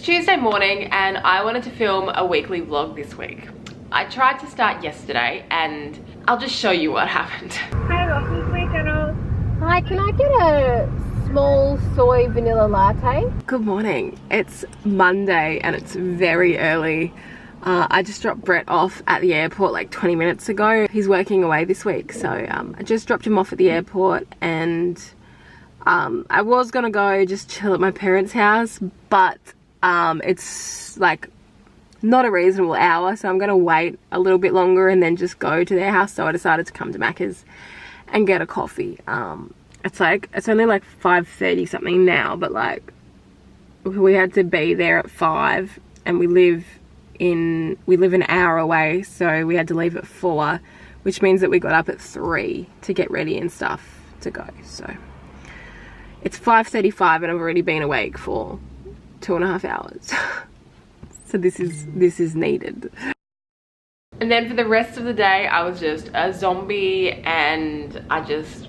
Tuesday morning and I wanted to film a weekly vlog this week. I tried to start yesterday and I'll just show you what happened. Hi, welcome to my channel. Hi, can I get a small soy vanilla latte? Good morning. It's Monday and it's very early. I just dropped Brett off at the airport like 20 minutes ago. He's working away this week, so I just dropped him off at the airport and I was gonna go just chill at my parents' house, but it's like not a reasonable hour, so I'm gonna wait a little bit longer and then just go to their house. So I decided to come to Macca's and get a coffee. It's only like 5:30 something now, but like we had to be there at 5 and we live an hour away, so we had to leave at 4, which means that we got up at 3 to get ready and stuff to go. So it's 5:35 and I've already been awake for 2.5 hours. So this is needed. And then for the rest of the day I was just a zombie and I just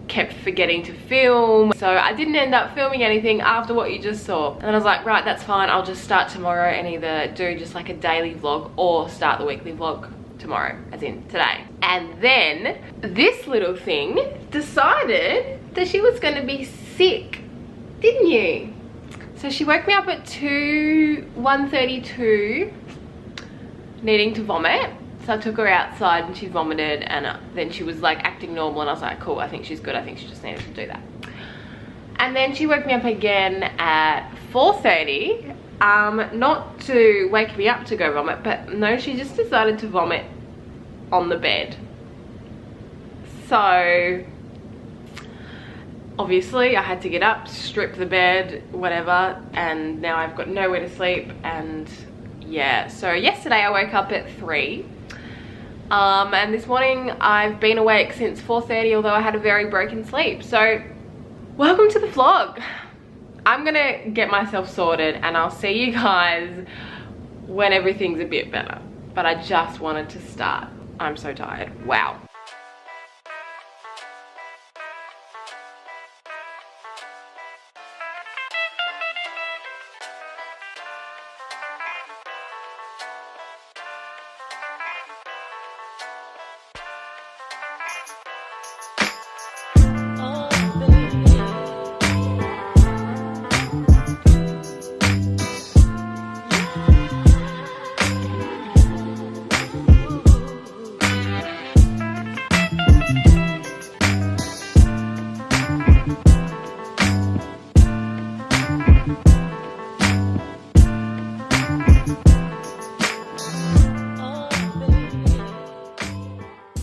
kept forgetting to film, so I didn't end up filming anything after what you just saw. And then I was like, right, that's fine, I'll just start tomorrow and either do just like a daily vlog or start the weekly vlog tomorrow, as in today. And then this little thing decided that she was going to be sick, didn't you? So she woke me up at 1:32 needing to vomit. So I took her outside and she vomited and then she was like acting normal and I was like, cool, I think she's good. I think she just needed to do that. And then she woke me up again at 4:30, not to wake me up to go vomit, but no, she just decided to vomit on the bed. So obviously I had to get up, strip the bed, whatever, and now I've got nowhere to sleep. And yeah, so yesterday I woke up at 3. And this morning I've been awake since 4:30, although I had a very broken sleep. So welcome to the vlog. I'm gonna get myself sorted and I'll see you guys when everything's a bit better. But I just wanted to start. I'm so tired. Wow.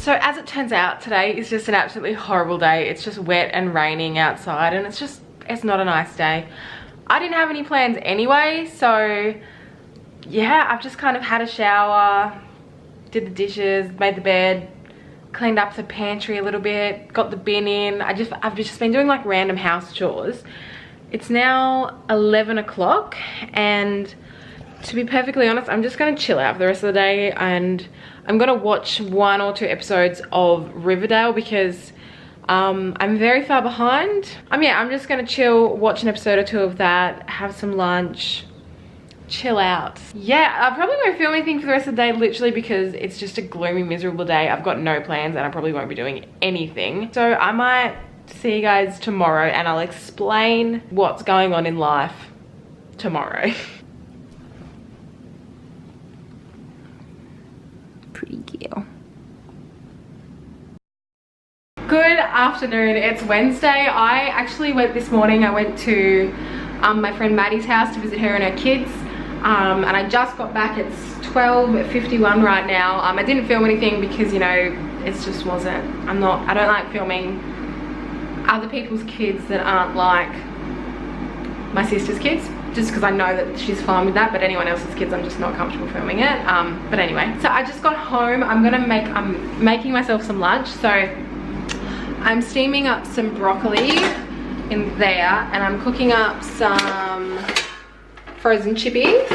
So as it turns out, today is just an absolutely horrible day. It's just wet and raining outside and it's not a nice day. I didn't have any plans anyway, so yeah, I've just kind of had a shower, did the dishes, made the bed, cleaned up the pantry a little bit, got the bin in. I've just been doing like random house chores. It's now 11 o'clock and to be perfectly honest, I'm just gonna chill out for the rest of the day and I'm gonna watch 1 or 2 episodes of Riverdale because I'm very far behind. Yeah, I'm just gonna chill, watch an episode or 2 of that, have some lunch, chill out. Yeah, I probably won't film anything for the rest of the day literally because it's just a gloomy, miserable day. I've got no plans and I probably won't be doing anything. So I might see you guys tomorrow and I'll explain what's going on in life tomorrow. Pretty girl. Good afternoon, it's Wednesday. I actually went this morning, I went to my friend Maddie's house to visit her and her kids. And I just got back, it's 12:51 right now. I didn't film anything because, you know, it just wasn't, I don't like filming other people's kids that aren't like my sister's kids, just because I know that she's fine with that, but anyone else's kids I'm just not comfortable filming it. But anyway, so I just got home. I'm making myself some lunch. So I'm steaming up some broccoli in there and I'm cooking up some frozen chippies.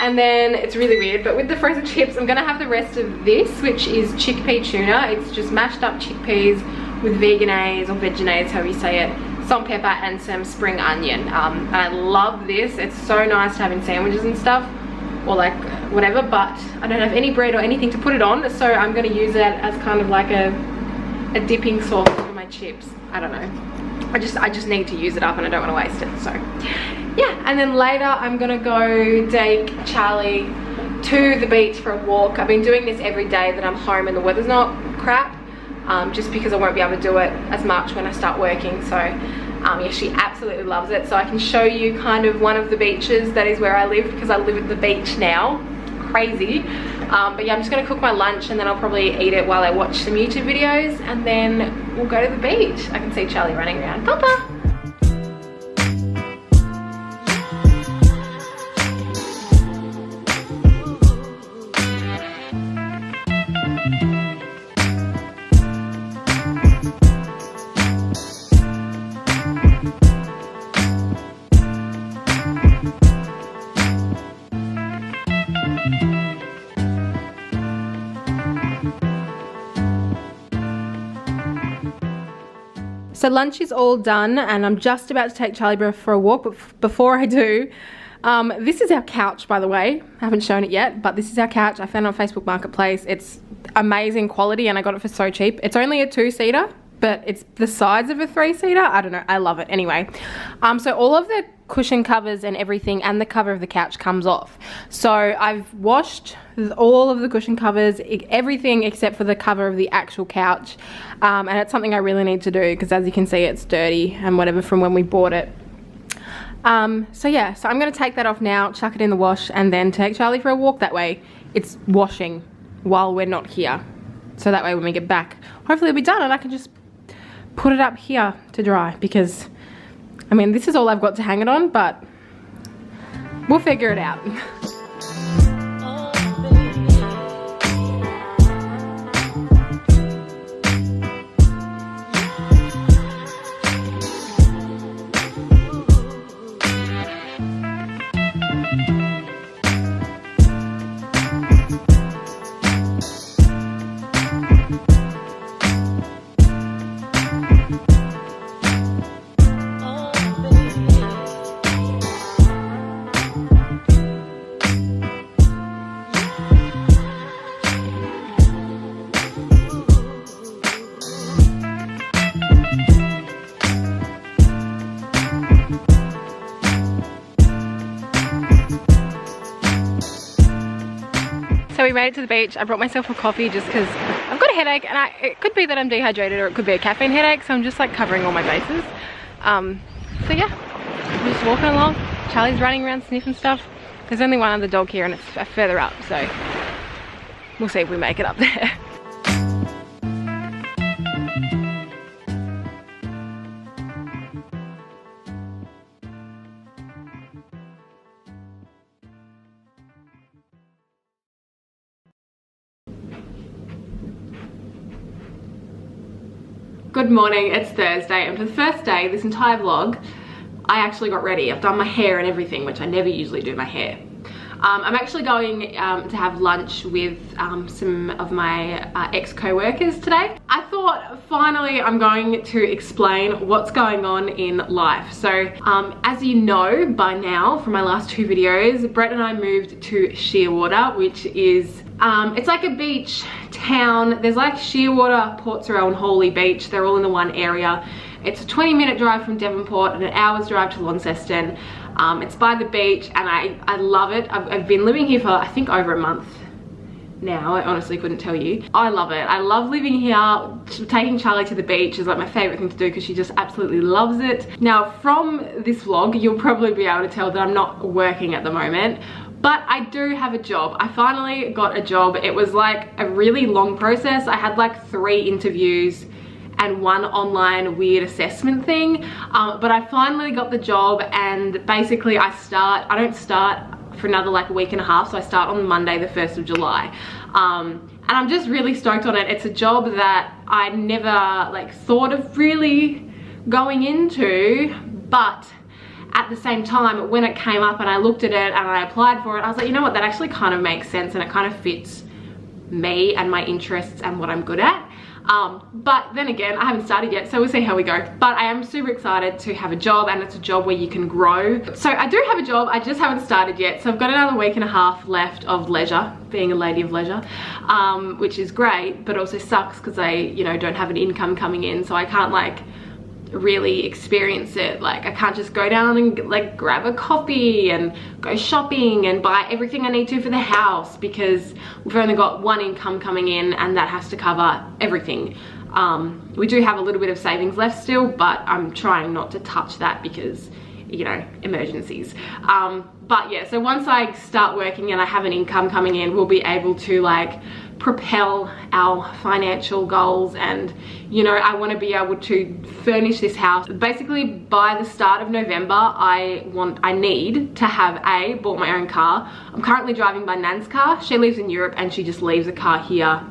And then it's really weird, but with the frozen chips I'm gonna have the rest of this, which is chickpea tuna. It's just mashed up chickpeas with veganese or veganese, however you say it, salt and pepper and some spring onion. And I love this. It's so nice to have in sandwiches and stuff, or like whatever, but I don't have any bread or anything to put it on, so I'm going to use it as kind of like a dipping sauce for my chips. I don't know, I just need to use it up and I don't want to waste it. So yeah, and then later I'm gonna go take Charlie to the beach for a walk. I've been doing this every day that I'm home and the weather's not crap, just because I won't be able to do it as much when I start working. So yeah, she absolutely loves it. So I can show you kind of one of the beaches that is where I live, because I live at the beach now. Crazy. But yeah, I'm just gonna cook my lunch and then I'll probably eat it while I watch some YouTube videos, and then we'll go to the beach. I can see Charlie running around. Papa! So lunch is all done and I'm just about to take Charlie for a walk, but before I do, this is our couch, by the way. I haven't shown it yet, but this is our couch. I found it on Facebook Marketplace. It's amazing quality and I got it for so cheap. It's only a 2-seater, but it's the size of a 3-seater. I don't know, I love it. Anyway, so all of the cushion covers and everything and the cover of the couch comes off. So I've washed all of the cushion covers, everything except for the cover of the actual couch, and it's something I really need to do because, as you can see, it's dirty and whatever from when we bought it. So yeah, so I'm going to take that off now, chuck it in the wash, and then take Charlie for a walk. That way it's washing while we're not here, so that way when we get back, hopefully it'll be done and I can just put it up here to dry, because I mean, this is all I've got to hang it on, but we'll figure it out. So we made it to the beach. I brought myself a coffee just because I've got a headache, and it could be that I'm dehydrated or it could be a caffeine headache, so I'm just like covering all my bases. So yeah, we're just walking along. Charlie's running around sniffing stuff. There's only one other dog here and it's further up, so we'll see if we make it up there. Good morning, it's Thursday, and for the first day, this entire vlog, I actually got ready. I've done my hair and everything, which I never usually do my hair. I'm actually going to have lunch with some of my ex-co-workers today. I thought finally I'm going to explain what's going on in life. So as you know by now from my last 2 videos, Brett and I moved to Shearwater, which is it's like a beach town. There's like Shearwater, Portsarel and Hawley Beach. They're all in the one area. It's a 20-minute drive from Devonport and an hour's drive to Launceston. It's by the beach and I love it. I've been living here for I think over a month now. I honestly couldn't tell you. I love it. I love living here. Taking Charlie to the beach is like my favorite thing to do because she just absolutely loves it. Now from this vlog you'll probably be able to tell that I'm not working at the moment, but I do have a job. I finally got a job. It was like a really long process. I had like 3 interviews and 1 online weird assessment thing, but I finally got the job, and basically I don't start for another like a week and a half, so I start on Monday the 1st of July, and I'm just really stoked on it. It's a job that I never like thought of really going into, but at the same time when it came up and I looked at it and I applied for it, I was like, you know what, that actually kind of makes sense and it kind of fits me and my interests and what I'm good at. But then again, I haven't started yet, so we'll see how we go. But I am super excited to have a job, and it's a job where you can grow. So I do have a job, I just haven't started yet. So I've got another week and a half left of leisure, being a lady of leisure, which is great, but also sucks because I, you know, don't have an income coming in, so I can't like really experience it. Like I can't just go down and like grab a coffee and go shopping and buy everything I need to for the house, because we've only got one income coming in and that has to cover everything. We do have a little bit of savings left still, but I'm trying not to touch that because, you know, emergencies. But yeah, so once I start working and I have an income coming in, we'll be able to like propel our financial goals. And you know, I want to be able to furnish this house. Basically by the start of November, I need to have bought my own car. I'm currently driving my nan's car. She lives in Europe and she just leaves a car here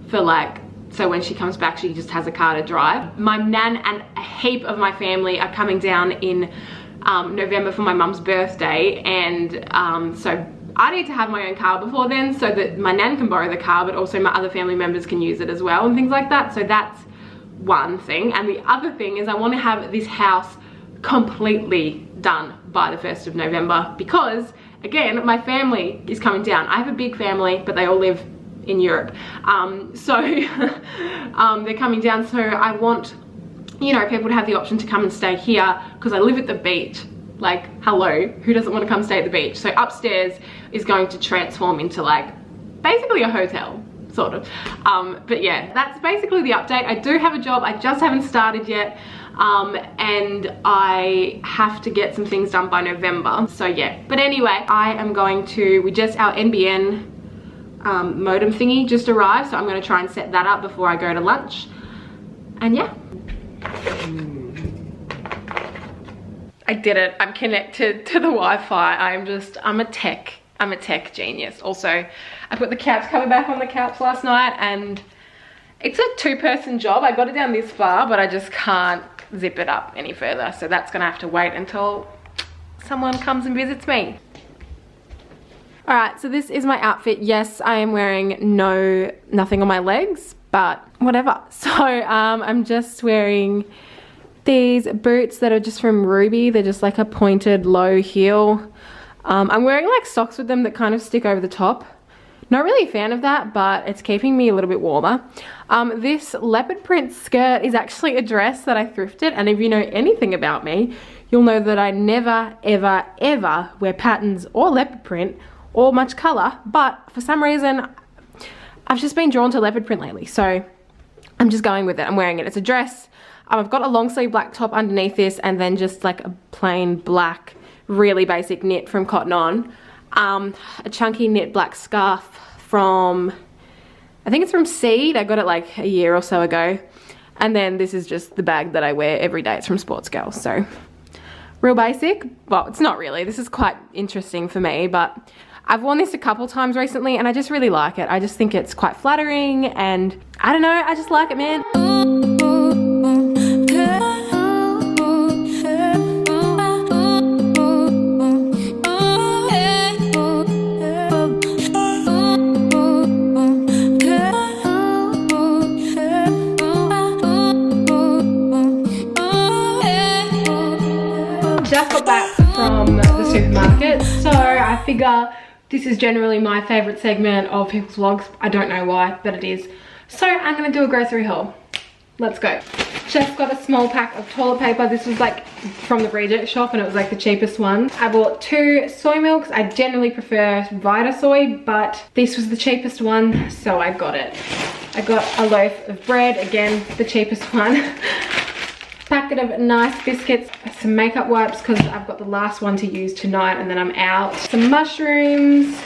for like, so when she comes back she just has a car to drive. My nan and a heap of my family are coming down in November for my mum's birthday, and so I need to have my own car before then so that my nan can borrow the car, but also my other family members can use it as well and things like that. So that's one thing. And the other thing is I want to have this house completely done by the 1st of November because, again, my family is coming down. I have a big family, but they all live in Europe. So they're coming down, so I want, you know, people to have the option to come and stay here because I live at the beach. Like, hello, who doesn't want to come stay at the beach? So upstairs is going to transform into like basically a hotel, sort of. But yeah, that's basically the update. I do have a job, I just haven't started yet, and I have to get some things done by November. So yeah, but anyway, I am going to, our NBN modem thingy just arrived, so I'm going to try and set that up before I go to lunch. And yeah, I did it. I'm connected to the Wi-Fi. I'm a tech genius. Also, I put the couch cover back on the couch last night, and it's a 2-person job. I got it down this far, but I just can't zip it up any further. So that's gonna have to wait until someone comes and visits me. All right, so this is my outfit. Yes, I am wearing nothing on my legs, but whatever. So I'm just wearing these boots that are just from Ruby. They're just like a pointed low heel. I'm wearing like socks with them that kind of stick over the top. Not really a fan of that, but it's keeping me a little bit warmer. This leopard print skirt is actually a dress that I thrifted, and if you know anything about me, you'll know that I never, ever, ever wear patterns or leopard print or much color, but for some reason, I've just been drawn to leopard print lately, so I'm just going with it. I'm wearing it. It's a dress. I've got a long sleeve black top underneath this, and then just like a plain black, really basic knit from Cotton On. A chunky knit black scarf from, I think it's from Seed. I got it like a year or so ago. And then this is just the bag that I wear every day. It's from Sports Girl, so real basic. Well, it's not really. This is quite interesting for me, but I've worn this a couple times recently and I just really like it. I just think it's quite flattering, and I don't know, I just like it, man. Just got back from the supermarket, so I figure this is generally my favourite segment of people's vlogs. I don't know why, but it is. So I'm going to do a grocery haul. Let's go. Just got a small pack of toilet paper. This was like from the Reject shop and it was like the cheapest one. I bought 2 soy milks. I generally prefer Vita soy, but this was the cheapest one, so I got it. I got a loaf of bread, again, the cheapest one. Packet of nice biscuits, some makeup wipes because I've got the last one to use tonight and then I'm out. Some mushrooms,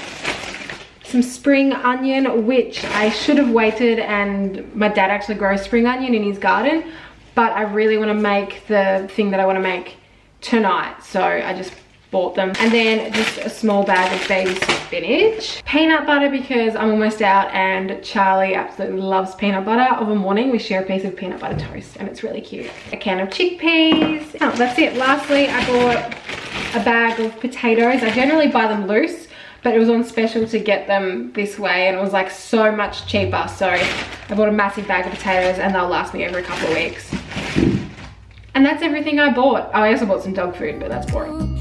some spring onion, which I should have waited, and my dad actually grows spring onion in his garden, but I really want to make the thing that I want to make tonight, so I just bought them. And then just a small bag of baby spinach. Peanut butter because I'm almost out and Charlie absolutely loves peanut butter of a morning. We share a piece of peanut butter toast and it's really cute. A can of chickpeas. Oh, that's it. Lastly, I bought a bag of potatoes. I generally buy them loose, but it was on special to get them this way and it was like so much cheaper. So I bought a massive bag of potatoes and they'll last me over a couple of weeks. And that's everything I bought. Oh, I also bought some dog food, but that's boring.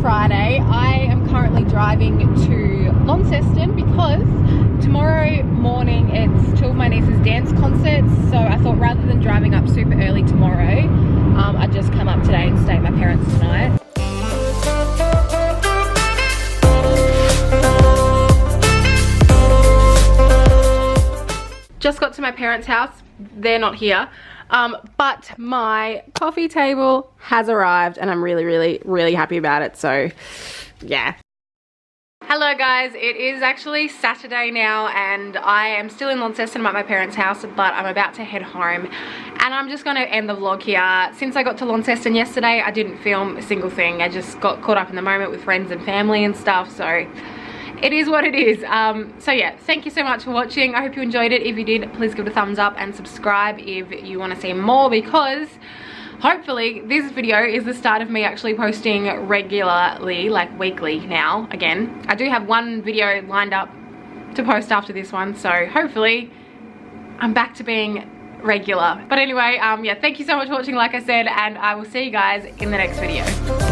Friday. I am currently driving to Launceston because tomorrow morning it's two of my niece's dance concerts, so I thought rather than driving up super early tomorrow, I'd just come up today and stay at my parents tonight. Just got to my parents' house. They're not here. But my coffee table has arrived and I'm really happy about it, so yeah. Hello guys, it is actually Saturday now and I am still in Launceston. I'm at my parents' house, but I'm about to head home and I'm just going to end the vlog here. Since I got to Launceston yesterday, I didn't film a single thing. I just got caught up in the moment with friends and family and stuff, so it is what it is. So yeah, thank you so much for watching. I hope you enjoyed it. If you did, please give it a thumbs up and subscribe if you want to see more, because hopefully this video is the start of me actually posting regularly, like weekly now again. I do have one video lined up to post after this one, so hopefully I'm back to being regular. But anyway, yeah, thank you so much for watching, like I said, and I will see you guys in the next video.